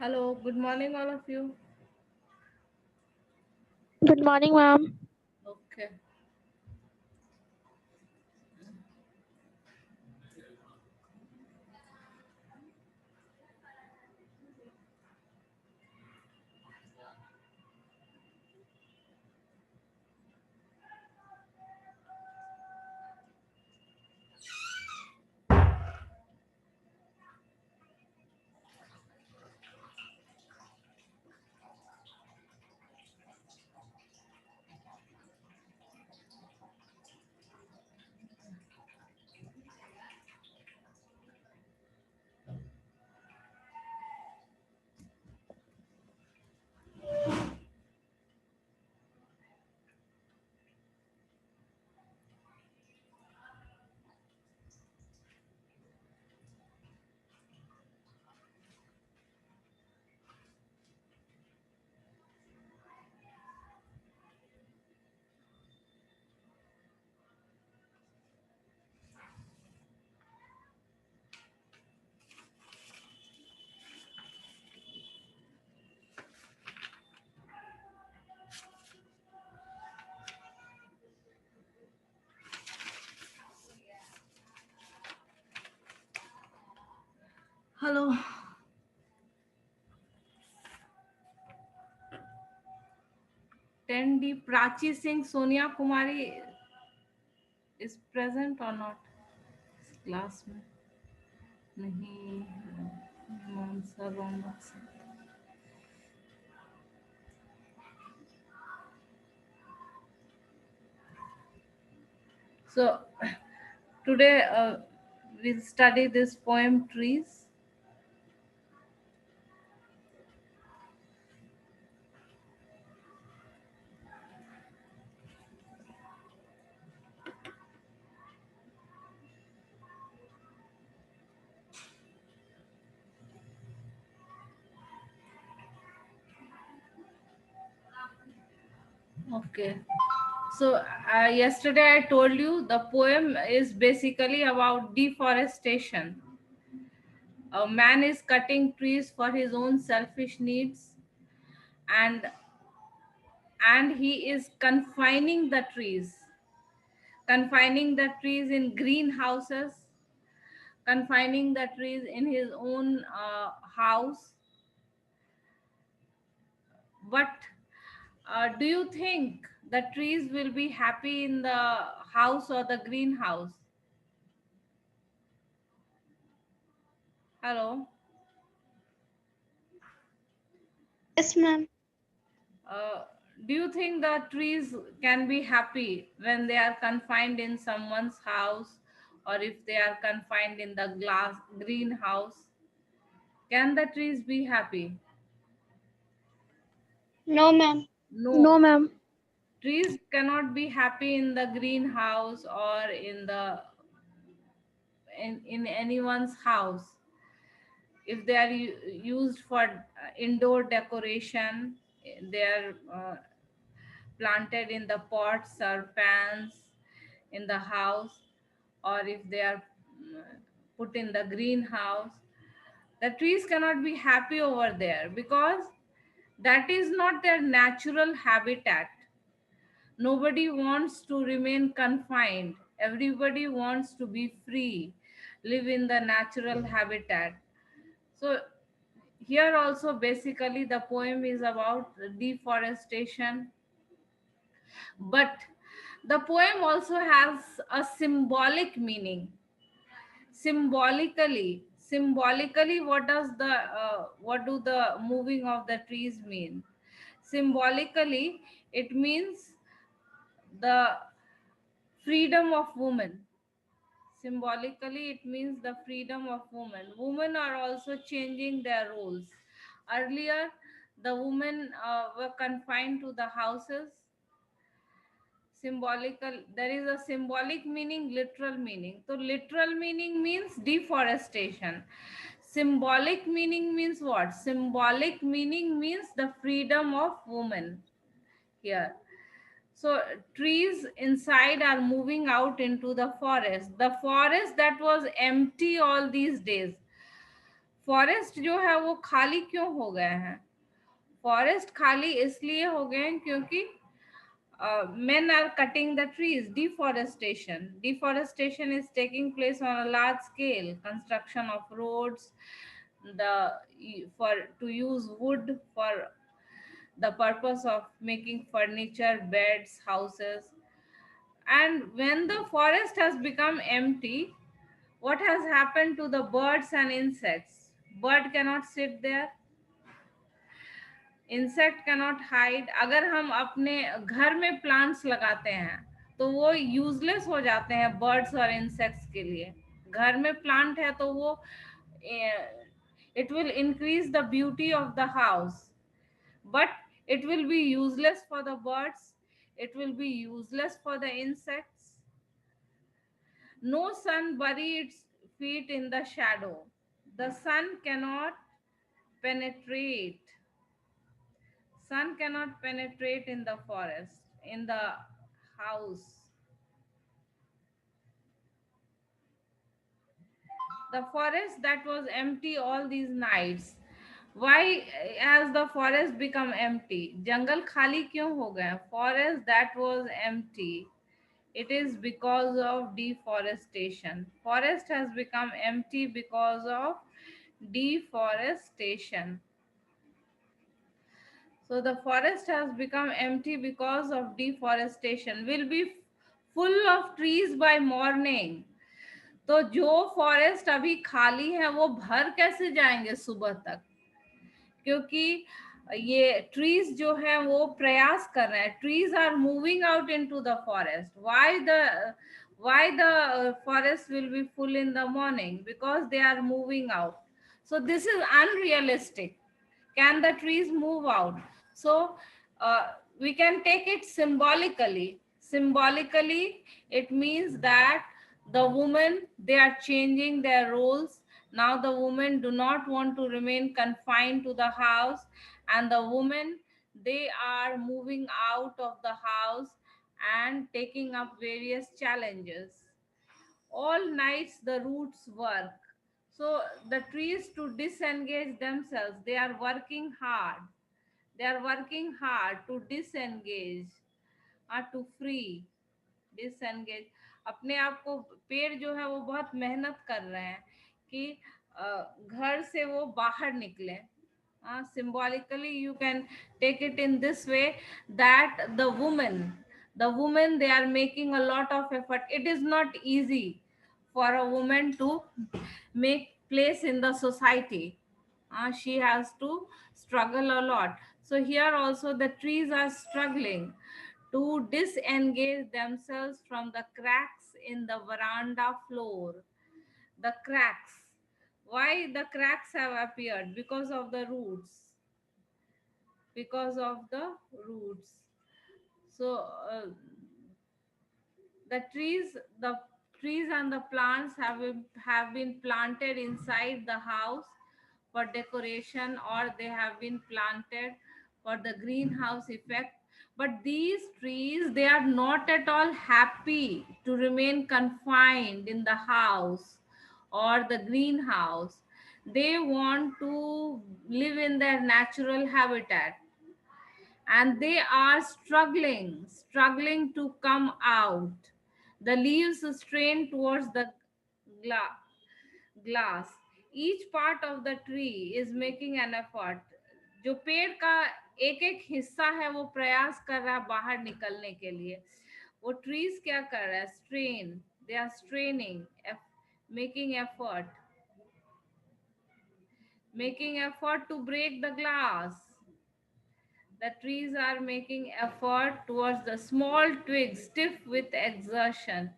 Hello, good morning, all of you. Good morning, ma'am. Okay. Hello. 10D Prachi Singh Sonia Kumari is present or not? इस class में नहीं मानसा रोमक से So today we'll study this poem Trees. Okay. So yesterday I told you the poem is basically about deforestation. A man is cutting trees for his own selfish needs, and he is confining the trees in greenhouses, confining the trees in his own house. But do you think the trees will be happy in the house or the greenhouse? Hello. Yes, ma'am. uh, do you think the trees can be happy when they are confined in someone's house, or if they are confined in the glass greenhouse? Can the trees be happy? No, ma'am. No. No, ma'am. Trees cannot be happy in the greenhouse or in anyone's house. If they are used for indoor decoration, they are planted in the pots or pans in the house, or if they are put in the greenhouse, the trees cannot be happy over there because that is not their natural habitat. Nobody wants to remain confined. Everybody wants to be free, live in the natural habitat. So here also basically the poem is about deforestation, but the poem also has a symbolic meaning. Symbolically, what do the moving of the trees mean? Symbolically, it means the freedom of women. Symbolically, it means the freedom of women. Women are also changing their roles. Earlier, the women were confined to the houses. Symbolical, there is a symbolic meaning, literal meaning. So literal meaning means deforestation. Symbolic meaning means what? Symbolic meaning means the freedom of woman here. So trees inside are moving out into the forest. The forest that was empty all these days. Forest जो है वो खाली क्यों हो गए हैं? Forest खाली इसलिए हो गए हैं क्योंकि men are cutting the trees. Deforestation is taking place on a large scale. Construction of roads, the for to use wood for the purpose of making furniture, beds, houses. And when the forest has become empty, what has happened to the birds and insects? Bird cannot sit there, insect cannot hide. अगर हम अपने घर में plants लगाते हैं तो वो useless हो जाते हैं बर्ड्स और इंसेक्ट्स के लिए. घर में प्लांट है तो वो it will increase the beauty of the house, but it will be useless for the birds, it will be useless for the insects. No sun bury its feet in the shadow. The sun cannot penetrate. Sun cannot penetrate in the forest, in the house. The forest that was empty all these nights. Why has the forest become empty? Jungle khali kyun ho gaya? Forest that was empty. It is because of deforestation. Forest has become empty because of deforestation. So the forest has become empty because of deforestation. Will be full of trees by morning. तो जो forest अभी खाली है वो भर कैसे जाएंगे सुबह तक? क्योंकि ये ट्रीज जो है वो प्रयास कर रहे हैं. Trees are moving out into the forest. why the forest will be full in the morning? Because they are moving out. So this is unrealistic. Can the trees move out? So we can take it symbolically. Symbolically, it means that the women, they are changing their roles. Now the women do not want to remain confined to the house, and the women, they are moving out of the house and taking up various challenges. All nights the roots work. So the trees, to disengage themselves, they are working hard. They are working hard to disengage or to free. Disengage. अपने आप को पेड़ जो है वो बहुत मेहनत कर रहे हैं कि घर से वो बाहर निकले. Symbolically you can take it in this way, that the women they are making a lot of effort. It is not easy for a woman to make place in the society. She has to struggle a lot. So here also the trees are struggling to disengage themselves from the cracks in the veranda floor. The cracks. Why the cracks have appeared? Because of the roots. Because of the roots. So the trees and the plants have been planted inside the house for decoration, or they have been planted for the greenhouse effect. But these trees, they are not at all happy to remain confined in the house or the greenhouse. They want to live in their natural habitat, and they are struggling to come out. The leaves strain towards the glass. Each part of the tree is making an effort. जो पेड़ का एक एक हिस्सा है वो प्रयास कर रहा है बाहर निकलने के लिए. वो ट्रीज क्या कर रहा है? Strain. They are straining, making effort to break the glass. The trees are making effort towards the small twigs, stiff with exertion.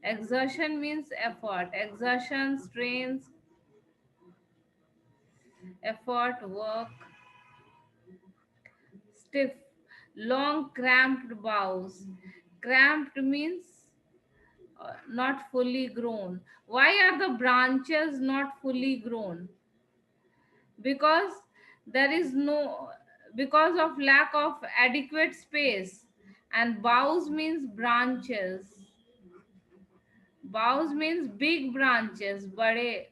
Exertion means effort. Exertion, strains, effort, work. Stiff, long, cramped boughs. Cramped means not fully grown. Why are the branches not fully grown? because there is no, because of lack of adequate space. And boughs means branches. Boughs means big branches, bade.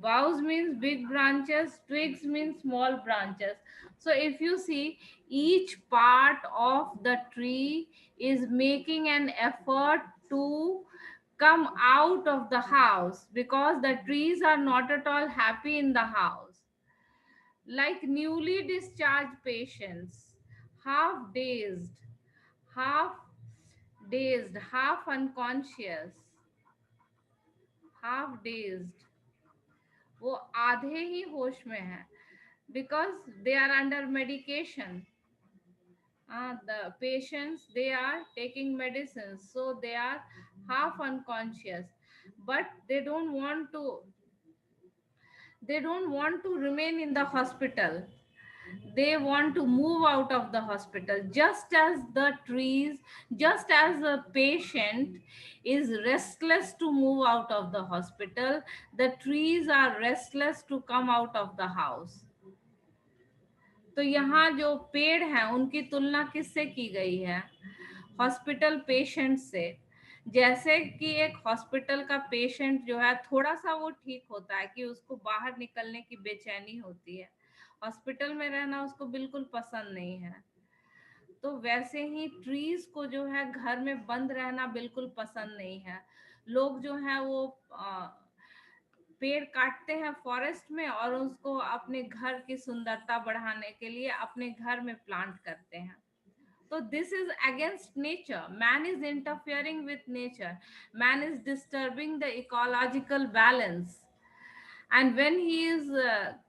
Boughs means big branches, twigs means small branches. So if you see, each part of the tree is making an effort to come out of the house, because the trees are not at all happy in the house. Like newly discharged patients, half dazed, half half unconscious, half dazed, वो आधे ही होश में है, because they are under medication. The patients, they are taking medicines, so they are half unconscious, but they don't want to remain in the hospital. They want to move out of the hospital, just as the trees, just as the patient is restless to move out of the hospital, the trees are restless to come out of the house. तो यहाँ जो पेड़ हैं उनकी तुलना किससे की गई है? हॉस्पिटल पेशेंट से। जैसे कि एक हॉस्पिटल का पेशेंट जो है, थोड़ा सा वो ठीक होता है कि उसको बाहर निकलने की बेचैनी होती है, हॉस्पिटल में रहना उसको बिल्कुल पसंद नहीं है। तो वैसे ही ट्रीज को जो है घर में बंद रहना बिल्कुल पसंद नहीं है। लोग जो है वो पेड़ काटते हैं फॉरेस्ट में, और उसको अपने घर की सुंदरता बढ़ाने के लिए अपने घर में प्लांट करते हैं। So this is against nature. Man is interfering with nature. Man is disturbing the ecological balance. And when he is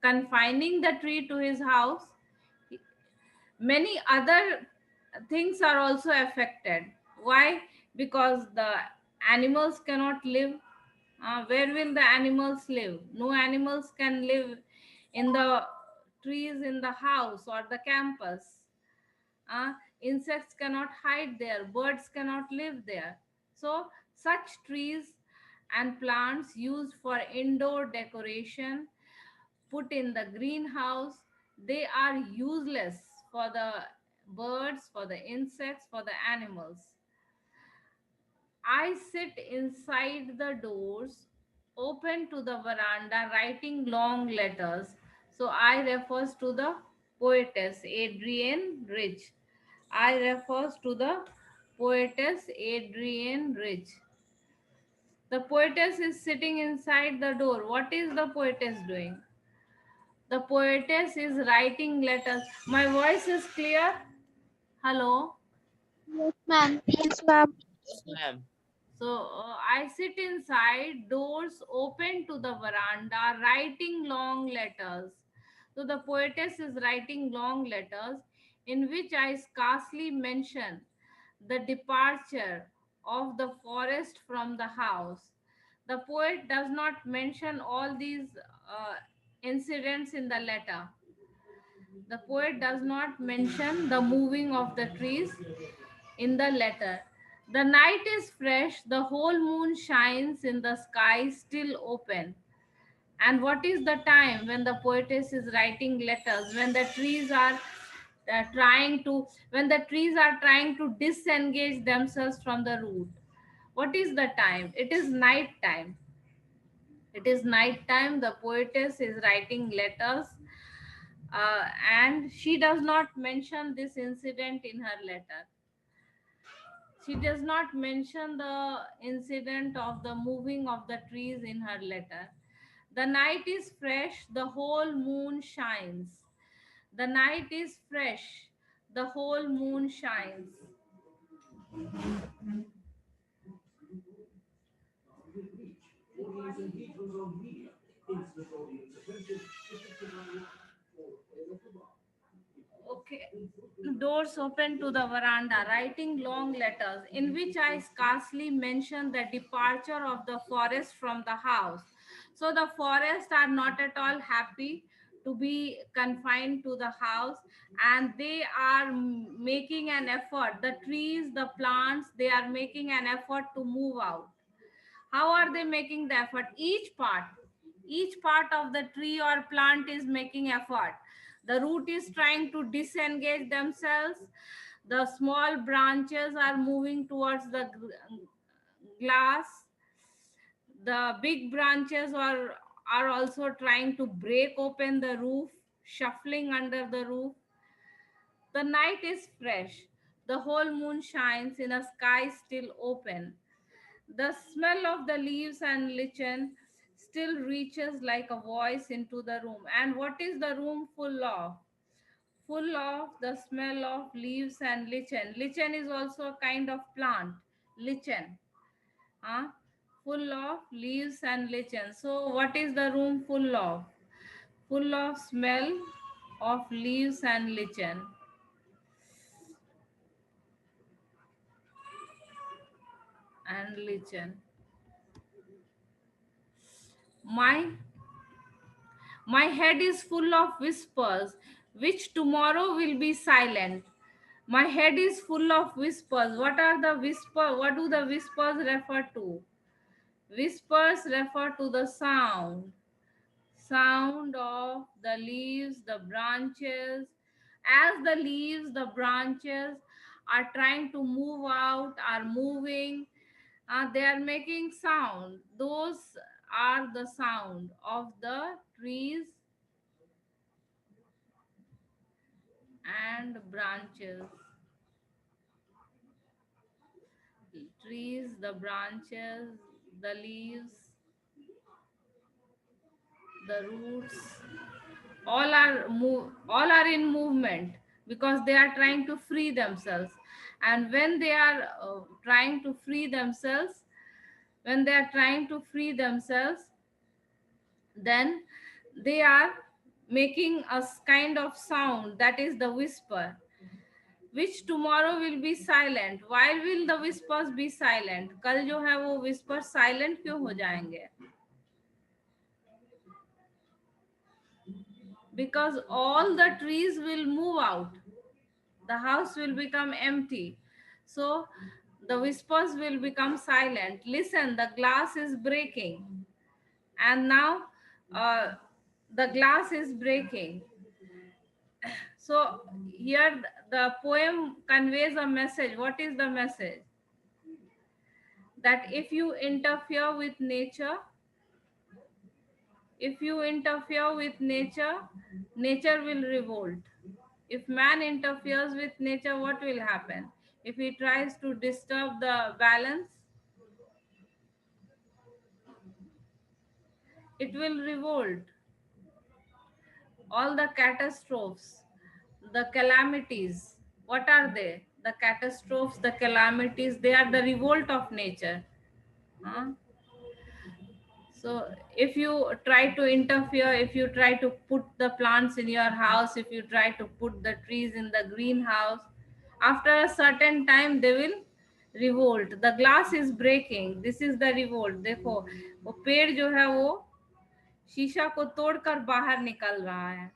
confining the tree to his house, many other things are also affected. Why? Because the animals cannot live. Where will the animals live? No animals can live in the trees in the house or the campus. Insects cannot hide there, birds cannot live there. So such trees and plants used for indoor decoration, put in the greenhouse, they are useless for the birds, for the insects, for the animals. I sit inside the doors open to the veranda writing long letters. So I refers to the poetess Adrienne Rich. I refers to the poetess Adrienne Rich. The poetess is sitting inside the door. What is the poetess doing? The poetess is writing letters. My voice is clear? Hello? Yes, ma'am. Yes, ma'am. Yes, ma'am. So I sit inside, doors open to the veranda, writing long letters. So the poetess is writing long letters in which I scarcely mention the departure of the forest from the house. The poet does not mention all these incidents in the letter. The poet does not mention the moving of the trees in the letter. The night is fresh, the whole moon shines in the sky still open. And what is the time when the poetess is writing letters, when the trees are when the trees are trying to disengage themselves from the root? What is the time? It is night time. It is night time. The poetess is writing letters, and she does not mention this incident in her letter. She does not mention the incident of the moving of the trees in her letter. The night is fresh, the whole moon shines. The night is fresh, the whole moon shines. Okay. Doors open to the veranda, writing long letters in which I scarcely mention the departure of the forest from the house. So the forests are not at all happy to be confined to the house, and they are making an effort. The trees, the plants, they are making an effort to move out. How are they making the effort? Each part of the tree or plant is making effort. The root is trying to disengage themselves. The small branches are moving towards the glass. The big branches are also trying to break open the roof, shuffling under the roof. The night is fresh. The whole moon shines in a sky still open. The smell of the leaves and lichen still reaches like a voice into the room. And what is the room full of? Full of the smell of leaves and lichen. Lichen is also a kind of plant. Lichen. Huh? Full of leaves and lichen. So, what is the room full of? Full of smell of leaves and lichen. And lichen. My My head is full of whispers, which tomorrow will be silent. My head is full of whispers. What are the whispers? What do the whispers refer to? Whispers refer to the sound of the leaves, the branches. As the leaves, the branches are trying to move out, are moving, they are making sound. Those are the sound of the trees and branches. Trees, the branches, the leaves, the roots, all are in movement because they are trying to free themselves. And when they are trying to free themselves, when they are trying to free themselves, then they are making a kind of sound, that is the whisper, which tomorrow will be silent. Why will the whispers be silent? कल जो है वो whispers silent क्यों हो जाएंगे? Because all the trees will move out. The house will become empty. So the whispers will become silent. Listen, the glass is breaking. And now uh, the glass is breaking. So here the poem conveys a message. What is the message? That if you interfere with nature, nature will revolt. If man interferes with nature, what will happen? If he tries to disturb the balance, it will revolt. All the catastrophes, the calamities, what are they? The catastrophes, the calamities, they are the revolt of nature. Huh? So if you try to interfere, if you try to put the plants in your house, if you try to put the trees in the greenhouse, after a certain time they will revolt. The glass is breaking. This is the revolt. देखो वो पेड़ जो है वो शीशा को तोड़कर बाहर निकल रहा है.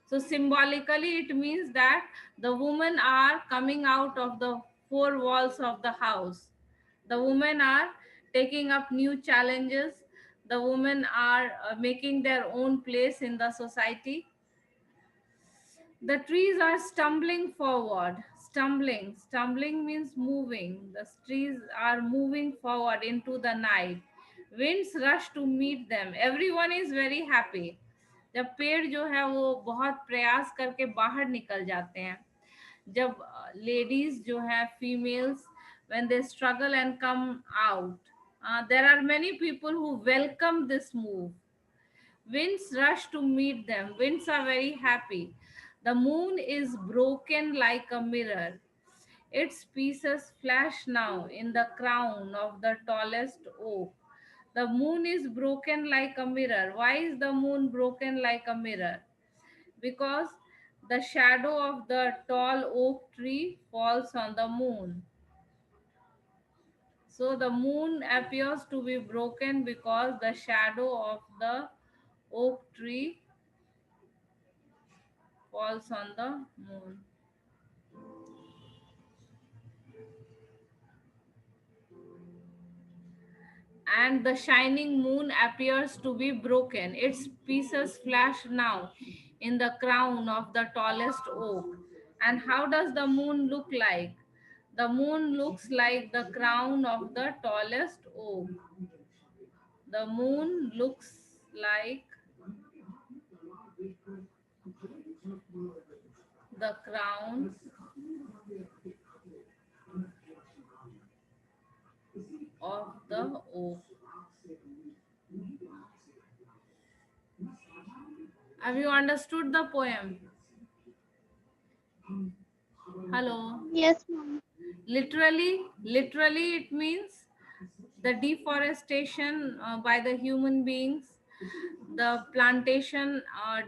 So symbolically it means that the women are coming out of the four walls of the house. The women are taking up new challenges. The women are making their own place in the society. The trees are stumbling forward. Stumbling means moving. The trees are moving forward into the night. Winds rush to meet them. Everyone is very happy. जब पेड़ जो है वो बहुत प्रयास करके बाहर निकल जाते हैं, जब लेडीज जो है females, when they struggle and come out, there are many people who welcome this move. Winds rush to meet them. Winds are very happy. The moon is broken like a mirror. Its pieces flash now in the crown of the tallest oak. The moon is broken like a mirror. Why is the moon broken like a mirror? Because the shadow of the tall oak tree falls on the moon. So the moon appears to be broken because the shadow of the oak tree falls on the moon. and the shining moon appears to be broken. Its pieces flash now in the crown of the tallest oak. And how does the moon look like? The moon looks like the crown of the tallest oak. The moon looks like the crown of the oak. Have you understood the poem? Hello. Yes, ma'am. Literally it means the deforestation by the human beings, the plantation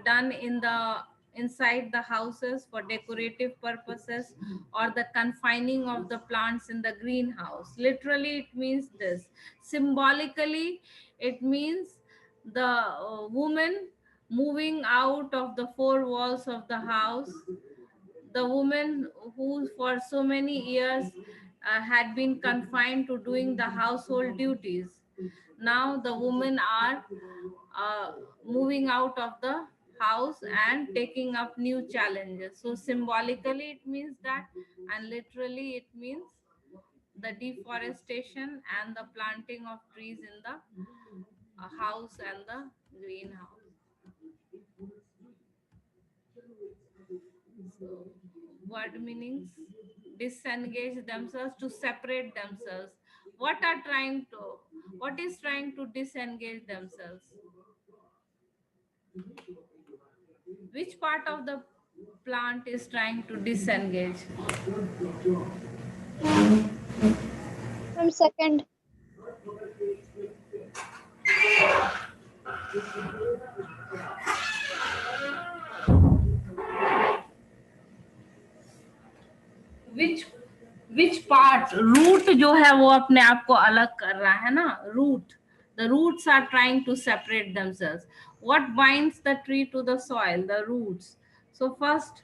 done in the inside the houses for decorative purposes, or the confining of the plants in the greenhouse. Literally it means this. Symbolically it means the woman moving out of the four walls of the house, the woman who for so many years had been confined to doing the household duties. Now the women are moving out of the house and taking up new challenges. So symbolically it means that, and literally it means the deforestation and the planting of trees in the house and the greenhouse. So, word meanings: disengage themselves, to separate themselves. What are trying to? What is trying to disengage themselves? Which part of the plant is trying to disengage? From second. Which which part? Root जो है वो अपने आप को अलग कर रहा है ना. Root. The roots are trying to separate themselves. What binds the tree to the soil? The roots. So first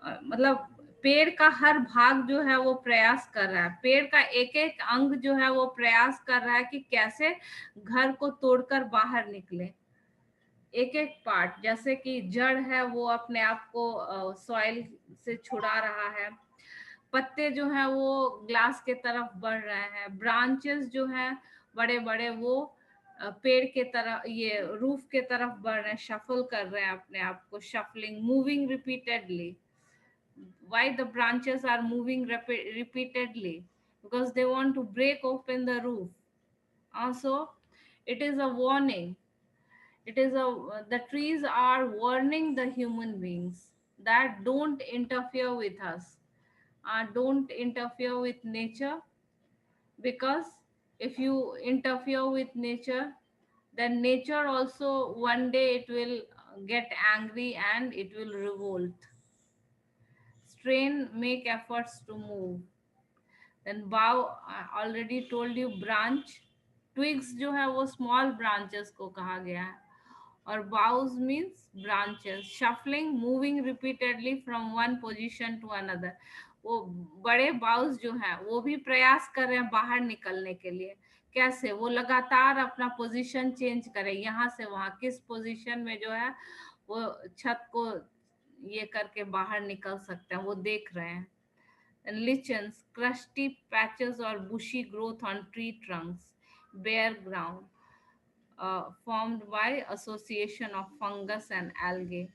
मतलब पेड़ का हर भाग जो है वो प्रयास कर रहा है, पेड़ का एक एक अंग जो है वो प्रयास कर रहा है कि कैसे घर को तोड़कर बाहर निकले. एक एक पार्ट, जैसे कि जड़ है वो अपने आप को सॉइल से छुड़ा रहा है, पत्ते जो हैं वो ग्लास के तरफ बढ़ रहे हैं, ब्रांचेस जो हैं बड़े बड़े वो पेड़ के तरफ, ये रूफ के तरफ बढ़ रहे हैं, शफल कर रहे हैं अपने आप को, shuffling, moving repeatedly. Why the branches are moving repeatedly? Because they want to break open the roof. Also, it is a warning. It is the trees are warning the human beings that don't interfere with us, don't interfere with nature, because if you interfere with nature, then nature also one day it will get angry and it will revolt. Strain, make efforts to move. Then bow, I already told you, branch. Twigs जो है वो small branches को कहा गया है, और boughs means branches. Shuffling, moving repeatedly from one position to another. वो बड़े boughs जो हैं वो भी प्रयास कर रहे हैं बाहर निकलने के लिए. कैसे? वो लगातार अपना पोजीशन चेंज करें, यहाँ से वहां, किस पोजीशन में जो है वो छत को ये करके बाहर निकल सकते हैं, वो देख रहे हैं. And lichens, crusty patches or bushy growth on tree trunks, bare ground, formed by association of fungus and algae.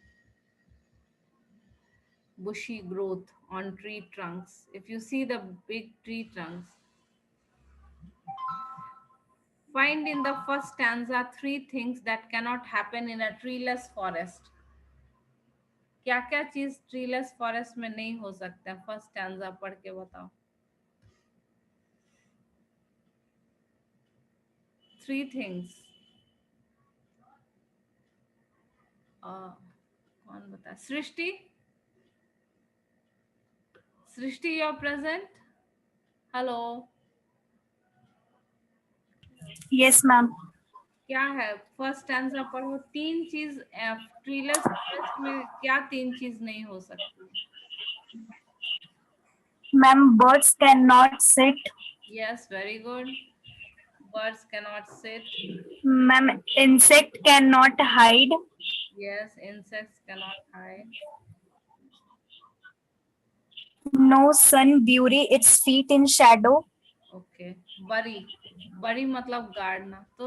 Bushy growth on tree trunks. If you see the big tree trunks, find in the first stanza 3 things that cannot happen in a treeless forest. क्या क्या चीज treeless forest में नहीं हो सकता? First stanza पढ़ के बताओ. 3 things. कौन बता? Srishti, Srishti, you are present? Hello. Yes ma'am. क्या है? फर्स्ट आंसर पढ़ो. 3 चीज ट्रीलेस फॉरेस्ट में, क्या 3 चीज नहीं हो सकती? Ma'am, birds can not sit. Yes, very good. Birds cannot sit. Ma'am, insect cannot hide. Yes, insects cannot hide. No sun bury its feet in shadow. Okay, बरी, बरी मतलब गाड़ना, तो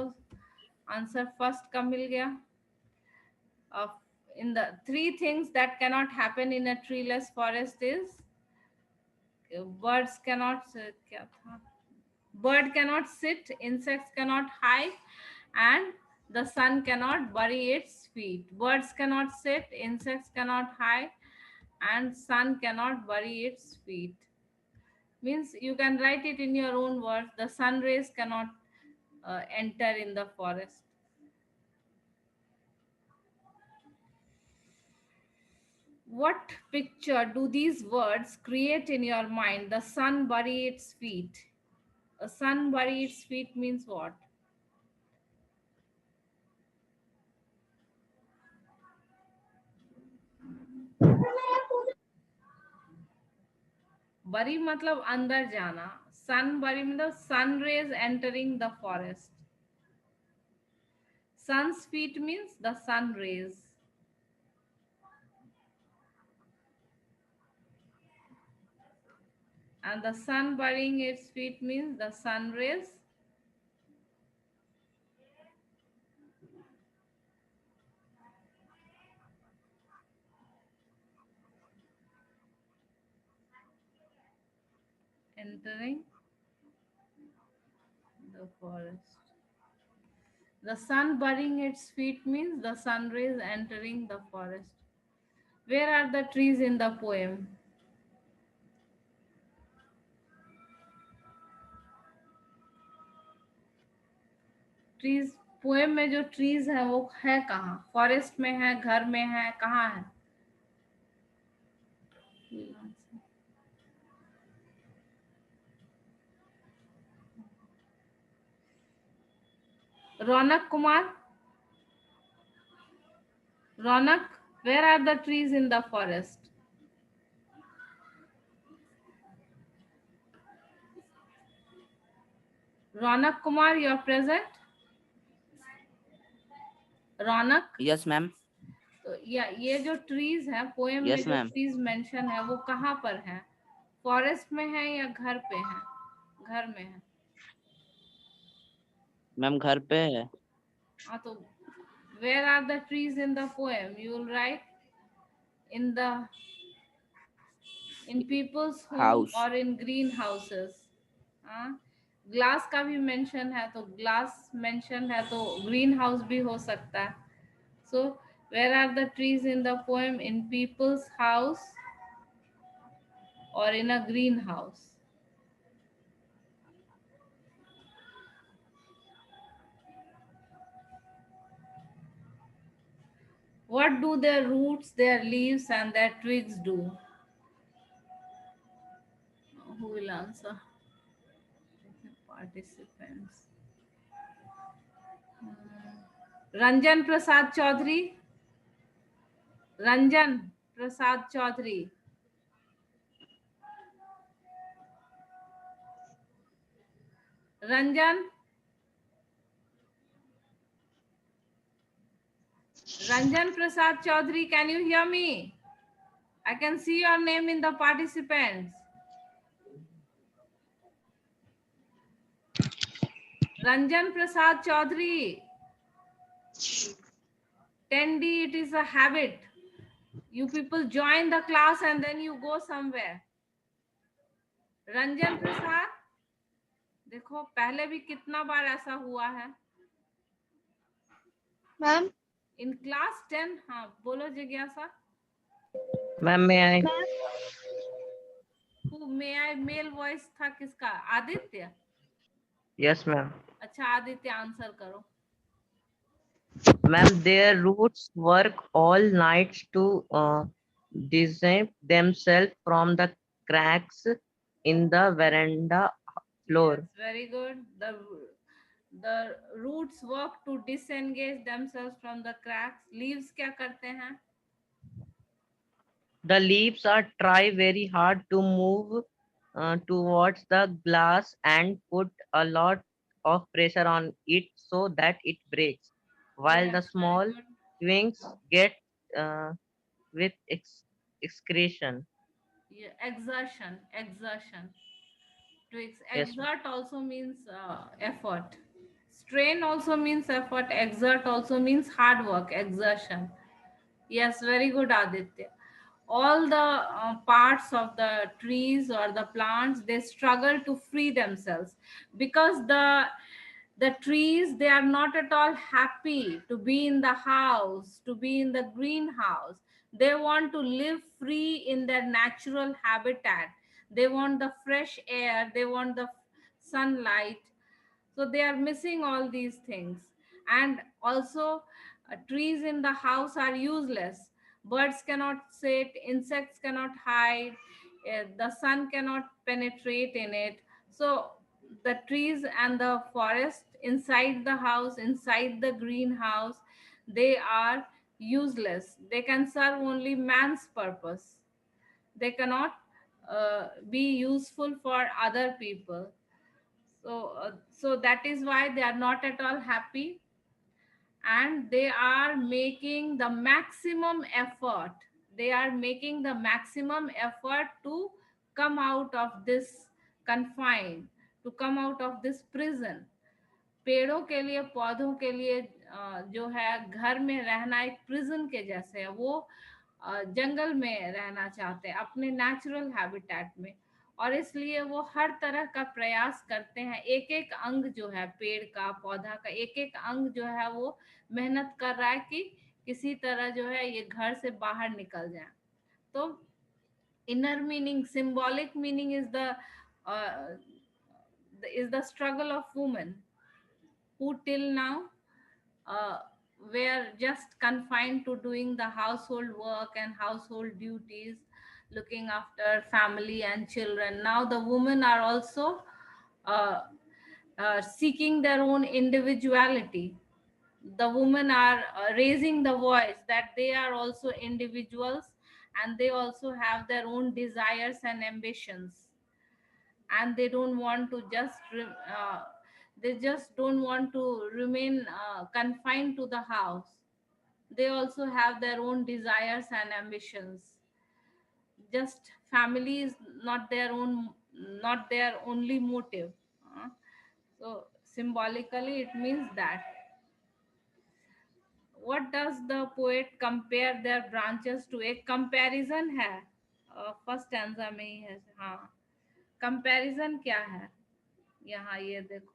आंसर फर्स्ट का मिल गया. Of in the three things that cannot happen in a treeless forest is birds cannot क्या था, bird cannot sit, insects cannot hide, and the sun cannot bury its feet. Birds cannot sit, insects cannot hide, and sun cannot bury its feet. Means you can write it in your own words. The sun rays cannot enter in the forest. What picture do these words create in your mind? The sun bury its feet. A sun bury its feet means what? Bury मतलब अंदर जाना. Sun bury मतलब sun rays entering the forest. Sun's feet means the sun rays. And the sun burying its feet means the sun rays entering the forest. The sun burying its feet means the sun rays entering the forest. Where are the trees in the poem? Trees, poem में जो trees है वो है कहाँ? Forest में है, घर में है, कहाँ है? रौनक कुमार, रौनक, where are the trees in the forest? Raunak Kumar, you are present? Raunak? Yes, ma'am. तो ये जो ट्रीज है पोएम Yes, में जो ma'am. ट्रीज मेंशन है वो कहाँ पर है? फॉरेस्ट में है या घर पे है? घर में है. मैम घर पे है. हाँ, तो where are the trees in the poem? You will write in people's home House. or in greenhouses. हाँ, ग्लास का भी मेंशन है, तो ग्लास मेंशन है तो ग्रीन हाउस भी हो सकता है. So where are the trees in the poem? In people's house और in a green house. What do their roots, their leaves, and their twigs do? Who will answer? Participants. Ranjan Prasad Chaudhary, Ranjan Prasad Chaudhary. Ranjan, Ranjan Prasad Chaudhary, can you hear me? I can see your name in the participants. Ranjan Prasad Chaudhary. 10D, it is a habit. You people join the class and then you go somewhere. Ranjan Prasad, देखो पहले भी कितना बार ऐसा हुआ है. Ma'am In class 10, हाँ बोलो जिज्ञासा. Ma'am may I? Who may I? Male voice था किसका? आदित्य. Yes, ma'am. अच्छा आदित्य आंसर करो. Ma'am, their roots work all night to distance themselves from the cracks in the veranda floor. Yes, very good. The roots work to disengage themselves from the cracks. Leaves क्या करते हैं? The leaves are try very hard to move towards the glass and put a lot of pressure on it so that it breaks, while Yes, the very small good. wings get uh, with excretion. Yeah, exertion, exertion. Yes, Exert also means effort. Strain also means effort. Exert also means hard work, exertion. Yes, very good, Aditya. All the parts of the trees or the plants, they struggle to free themselves because the trees, they are not at all happy to be in the house, to be in the greenhouse. They want to live free in their natural habitat. They want the fresh air, they want the sunlight. So they are missing all these things. And also, trees in the house are useless. Birds cannot sit, insects cannot hide, the sun cannot penetrate in it. So the trees and the forest inside the house, inside the greenhouse, they are useless. They can serve only man's purpose. They cannot be useful for other people. So that is why they are not at all happy, and they are making the maximum effort. They are making the maximum effort to come out of this confine, to come out of this prison. पेड़ों के लिए, पौधों के लिए जो है, घर में रहना एक प्रिजन के जैसे है। वो जंगल में रहना चाहते हैं, अपने नेचुरल हैबिटेट में। और इसलिए वो हर तरह का प्रयास करते हैं। एक एक अंग जो है पेड़ का, पौधा का, एक एक अंग जो है वो मेहनत कर रहा है कि किसी तरह जो है ये घर से बाहर निकल जाए। तो inner meaning, symbolic meaning uh, is the struggle of women who till now uh, were just confined to doing the household work and household duties, looking after family and children. Now the women are also uh, seeking their own individuality. The women are raising the voice that they are also individuals, and they also have their own desires and ambitions, and they don't want to they just don't want to remain confined to the house. They also have their own desires and ambitions. Just family is not their own, not their only motive. Uh, so symbolically it means that. What does the poet compare their branches to? एक comparison है, first stanza में ही है। हाँ, comparison क्या है यहाँ, ये देखो।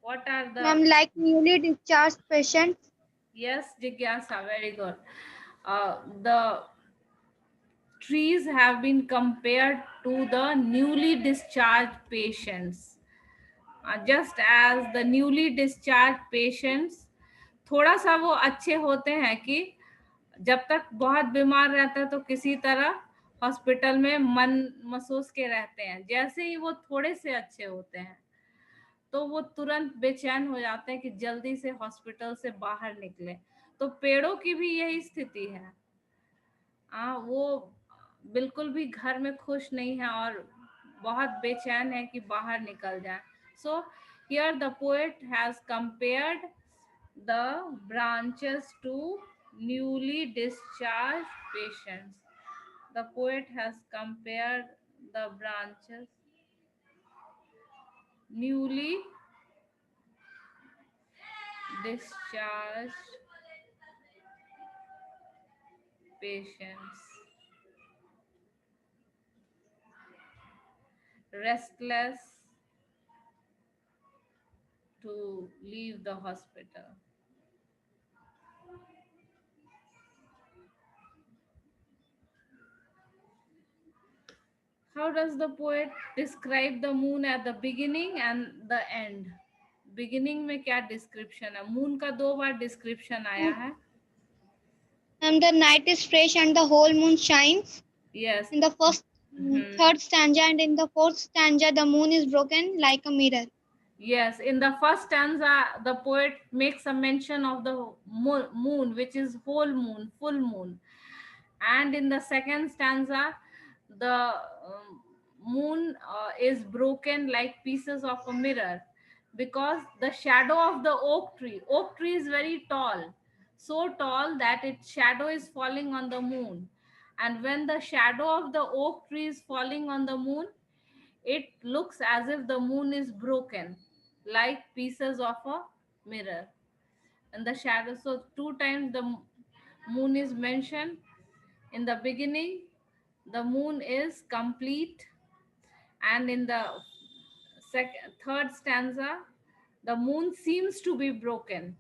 What are the... Ma'am, like newly discharged patients. Yes, Jigyasa, very good. The trees have been compared to the newly discharged patients. Just as the newly discharged patients थोड़ा सा वो अच्छे होते हैं कि जब तक बहुत बीमार रहता है तो किसी तरह हॉस्पिटल में मन महसूस के रहते हैं। जैसे ही वो थोड़े से अच्छे होते हैं तो वो तुरंत बेचैन हो जाते हैं कि जल्दी से हॉस्पिटल से बाहर निकले। तो पेड़ों की भी यही स्थिति है। वो बिल्कुल भी घर में खुश नहीं है और बहुत बेचैन है कि बाहर निकल जाए। So here the poet has compared the branches to newly discharge patients. The poet has compared the branches newly discharged patients, restless to leave the hospital. How does the poet describe the moon at the beginning and the end? Beginning में क्या description है? Moon का 2 बार description आया है। And the night is fresh and the whole moon shines. Yes. In the first, third stanza and in the fourth stanza, the moon is broken like a mirror. Yes, in the first stanza, the poet makes a mention of the moon, which is whole moon, full moon. And in the second stanza, the moon is broken like pieces of a mirror. because the shadow of the oak tree is very tall, so tall that its shadow is falling on the moon. And when the shadow of the oak tree is falling on the moon, it looks as if the moon is broken, like pieces of a mirror. And the shadow, so two times the moon is mentioned. In the beginning, the moon is complete, and in the third stanza, the moon seems to be broken.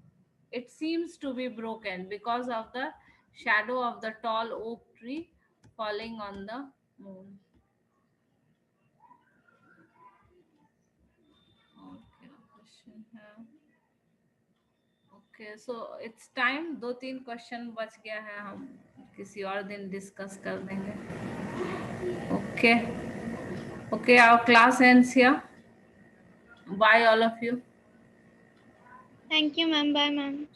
It seems to be broken because of the shadow of the tall oak tree falling on the moon. Okay, question है. Okay, so it's time. 2-3 question बच गया है, हम किसी और दिन discuss कर देंगे. Okay. Okay, our class ends here. Bye all of you. Thank you, ma'am. Bye, ma'am.